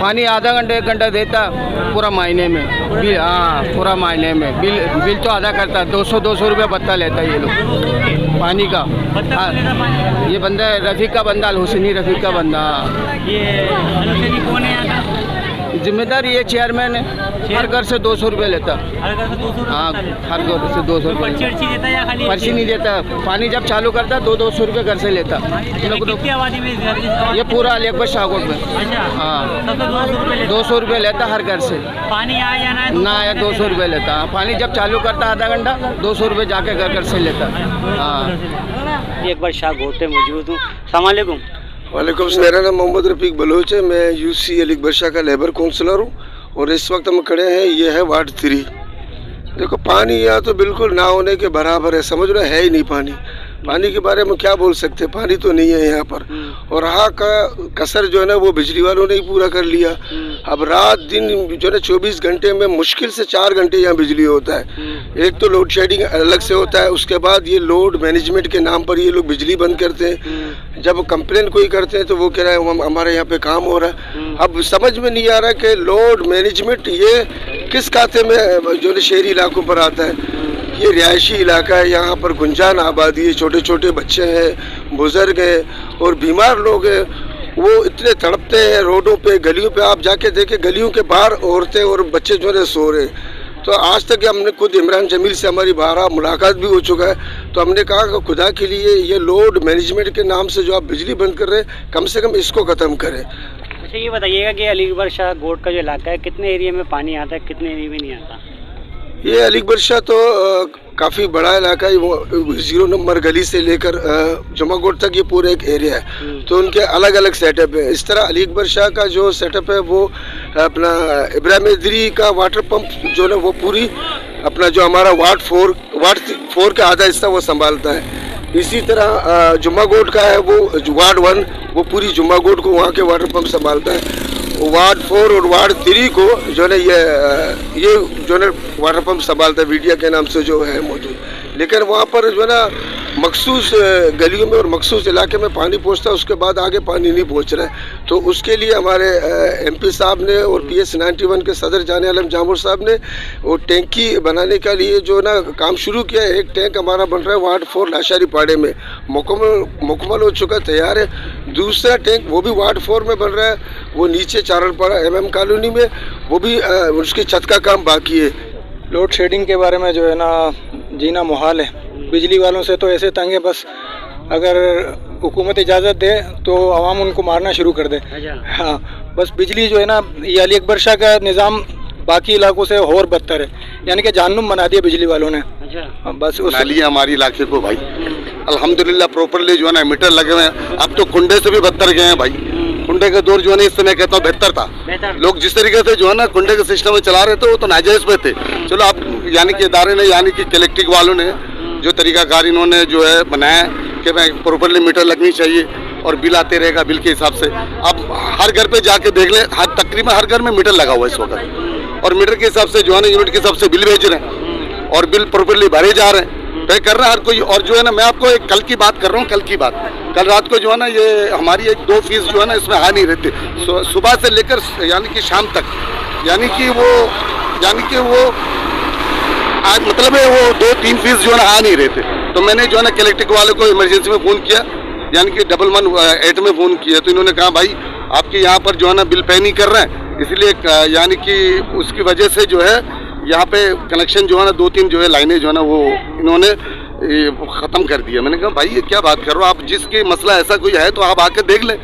पानी आधा घंटा 1 घंटा देता पूरा महीने में बिल। हाँ, पूरा महीने में बिल तो आधा करता। 200 रुपये भत्ता लेता है ये लोग पानी का। हाँ, ये बंदा है रफ़ीक का बंदा, हुसैनी रफ़ीक का बंदा। ये कौन है यहाँ का? जिम्मेदार ये चेयरमैन है। हर घर से 200 रुपये लेता। हर घर से 200 हाँ, हर घर से 200 रुपये। पर्ची देता है या खाली पर्ची नहीं देता। पानी जब चालू करता 200 रुपये घर से लेता। कितनी आबादी में ये पूरा अली अकबर शाहकोट में। अच्छा, हाँ, तब तो 200 रुपये लेता। 200 रुपये लेता हर घर से। पानी आया या ना आया 200 रुपये लेता। पानी जब चालू करता आधा घंटा 200 रुपये जाके घर से लेता। हाँ, एक बार शाहकोट में मौजूद हूँ। अस्सलाम वालेकुम। वालेकुम। मेरा नाम मोहम्मद रफ़ीक बलोच है। मैं यूसी अली अकबर शाह का लेबर काउंसलर हूँ और इस वक्त हम खड़े हैं, ये है वार्ड 3। देखो पानी यहाँ तो बिल्कुल ना होने के बराबर है, समझ रहे, है ही नहीं पानी। पानी के बारे में क्या बोल सकते, पानी तो नहीं है यहाँ पर। और यहाँ का कसर जो है ना वो बिजली वालों ने ही पूरा कर लिया। अब रात दिन जो है 24 घंटे में मुश्किल से 4 घंटे यहाँ बिजली होता है। एक तो लोड शेडिंग अलग से होता है, उसके बाद ये लोड मैनेजमेंट के नाम पर ये लोग बिजली बंद करते हैं। जब कंप्लेन कोई करते हैं तो वो कह रहा है हमारे यहाँ पे काम हो रहा है। अब समझ में नहीं आ रहा कि लोड मैनेजमेंट ये किस खाते में जो शहरी इलाकों पर आता है। ये रिहायशी इलाका है, यहाँ पर गुंजान आबादी है, छोटे छोटे बच्चे हैं, बुजुर्ग हैं और बीमार लोग हैं। वो इतने तड़पते हैं रोडों पे, गलियों पे। आप जाके देखें गलियों के बाहर औरतें और बच्चे जो है सो रहे। तो आज तक हमने खुद इमरान जमील से हमारी बारह मुलाकात भी हो चुका है। तो हमने कहा कि खुदा के लिए ये लोड मैनेजमेंट के नाम से जो आप बिजली बंद कर रहे हैं, कम से कम इसको ख़त्म करें। अच्छा, ये बताइएगा कि अली अकबर शाहकोट का जो इलाका है कितने एरिया में पानी आता है, कितने एरिया में नहीं आता? ये अली अकबर शाह तो काफ़ी बड़ा इलाका है। वो 0 नंबर गली से लेकर जुमाकोट तक ये पूरा एक एरिया है। तो उनके अलग अलग सेटअप है। इस तरह अली अकबर शाह का जो सेटअप है वो अपना इब्राहिम इदरी का वाटर पंप जो है वो पूरी अपना जो हमारा वार्ड 4 का आधा हिस्सा वो संभालता है। इसी तरह जुमाकोट का है वो वार्ड 1, वो पूरी जुमाकोट को वहाँ के वाटर पंप संभालता है। वार्ड 4 और वार्ड 3 को जो है ये जो है वाटर पंप संभालता है वीडिया के नाम से जो है मौजूद। लेकिन वहाँ पर जो है ना मखसूस गलियों में और मखसूस इलाके में पानी पहुँचता है, उसके बाद आगे पानी नहीं पहुँच रहा है। तो उसके लिए हमारे MP साहब ने और PS 91 के सदर जाने आलम जामुर साहब ने वो टैंकी बनाने के लिए जो ना काम शुरू किया है। एक टैंक हमारा बन रहा है वार्ड 4 लाशारी पाड़े में, मुकम्मल हो चुका, तैयार है। दूसरा टैंक वो भी वार्ड 4 में बन रहा है, वो नीचे चारणपाड़ा MM कॉलोनी में, वो भी उसकी छत का काम बाकी है। लोड शेडिंग के बारे में जो है ना जीना मुहाल है। बिजली वालों से तो ऐसे तंग है, बस अगर हुकूमत इजाज़त दे तो आवाम उनको मारना शुरू कर दे। हाँ, बस बिजली जो है ना ये अली अकबर शाह का निज़ाम बाकी इलाकों से और बदतर है, यानी कि जहन्नुम बना दिया बिजली वालों ने। बस उस लिया हमारे इलाके को भाई अल्हम्दुलिल्लाह प्रॉपरली जो है ना मीटर लगे हुए हैं। अब तो कुंडे से भी बदतर गए हैं भाई। कुंडे का दौर जो है ना इस समय कहता हूँ बेहतर था। लोग जिस तरीके से जो है ना कुंडे के सिस्टम में चला रहे थे वो तो नाजायज पे थे। चलो अब यानी कि इदारे ने यानी कि कलेक्ट्रिक वालों ने जो तरीकाकार इन्होंने जो है बनाया कि भाई प्रॉपरली मीटर लगनी चाहिए और बिल आते रहेगा बिल के हिसाब से। अब हर घर पे जाके देख लें, तकरीबन हर घर में मीटर लगा हुआ है इस वक्त और मीटर के हिसाब से जो है ना यूनिट के हिसाब से बिल भेज रहे हैं और बिल प्रॉपरली भरे जा रहे हैं, पे कर रहा है हर कोई। और जो है ना मैं आपको एक कल की बात कर रहा हूँ, कल रात को जो है ना ये हमारी 1-2 फीस जो है ना इसमें आ नहीं रहती सुबह से लेकर यानी कि शाम तक, यानी कि वो आज मतलब है वो 2-3 फीस जो है ना आ नहीं रहे थे। तो मैंने जो है ना कलेक्ट्रिक वाले को इमरजेंसी में फ़ोन किया, यानी कि 118 में फ़ोन किया। तो इन्होंने कहा भाई आपके यहाँ पर जो है ना बिल पे नहीं कर रहे हैं, इसलिए यानी कि उसकी वजह से जो है यहाँ पे कनेक्शन जो है ना 2-3 जो है लाइनें जो है ना वो इन्होंने ख़त्म कर दिया। मैंने कहा भाई ये क्या बात कर रहे हो आप, जिसकी मसला ऐसा कोई है तो आप आकर देख लें,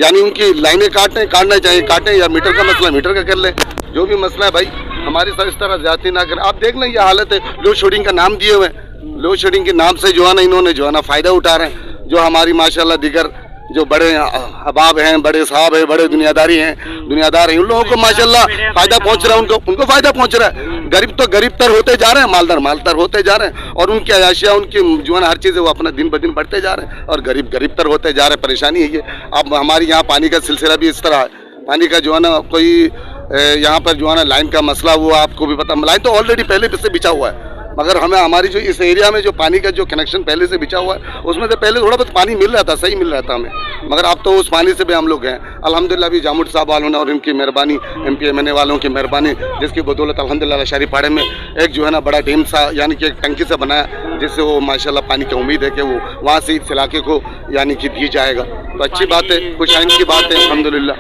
यानी उनकी लाइनें काटना चाहिए काटें, या मीटर का मसला मीटर का कर लें, जो भी मसला है भाई हमारे साथ इस तरह ज्यादती ना करें। आप देख लें ये हालत है, लोड शेडिंग का नाम दिए हुए हैं, लोड शेडिंग के नाम से जो है ना इन्होंने जो है ना फ़ायदा उठा रहे हैं। जो हमारी माशाल्लाह दिगर जो बड़े अहबाब हैं, बड़े साहब हैं, बड़े दुनियादार हैं, उन लोगों को माशाल्लाह फ़ायदा पहुंच रहा है, उनको फ़ायदा पहुंच रहा है। गरीब तो गरीब तर होते जा रहे हैं, मालदार होते जा रहे हैं और उनकी अयाशियाँ उनकी जो है ना हर चीज़ वो अपना दिन ब दिन बढ़ते जा रहे हैं और गरीब तर होते जा रहे हैं। परेशानी है ये। अब हमारे यहाँ पानी का सिलसिला भी इस तरह है, पानी का जो है ना कोई यहाँ पर जो है ना लाइन का मसला हुआ, आपको भी पता, लाइन तो ऑलरेडी पहले से बिछा हुआ है, मगर हमें हमारी जो इस एरिया में जो पानी का जो कनेक्शन पहले से बिछा हुआ है उसमें से पहले थोड़ा बहुत पानी मिल रहा था, सही मिल रहा था हमें, मगर अब तो उस पानी से भी हम लोग हैं अल्हम्दुलिल्लाह। भी जामुट साहब वालों ने और इनकी मेहरबानी, MPMNA वालों की मेहरबानी, जिसकी बदौलत अल्हम्दुलिल्लाह शहरी पाड़े में एक जो है ना बड़ा डैम सा यानी कि एक टंकी से बनाया, जिससे वो माशाल्लाह पानी की उम्मीद है कि वो वहाँ से इस इलाके को यानी कि दी जाएगा। तो अच्छी बात है, खुशहाइंद की बात है अल्हम्दुलिल्लाह।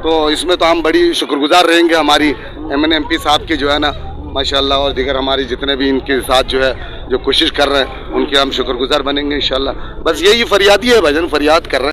तो इसमें तो हम बड़ी शुक्रगुजार रहेंगे हमारी MNA MP साहब की जो है ना माशाल्लाह, और दीगर हमारी जितने भी इनके साथ जो है जो कोशिश कर रहे हैं उनके हम शुक्रगुजार बनेंगे इंशाल्लाह। बस यही फरियादी है भजन, फरियाद कर रहे हैं।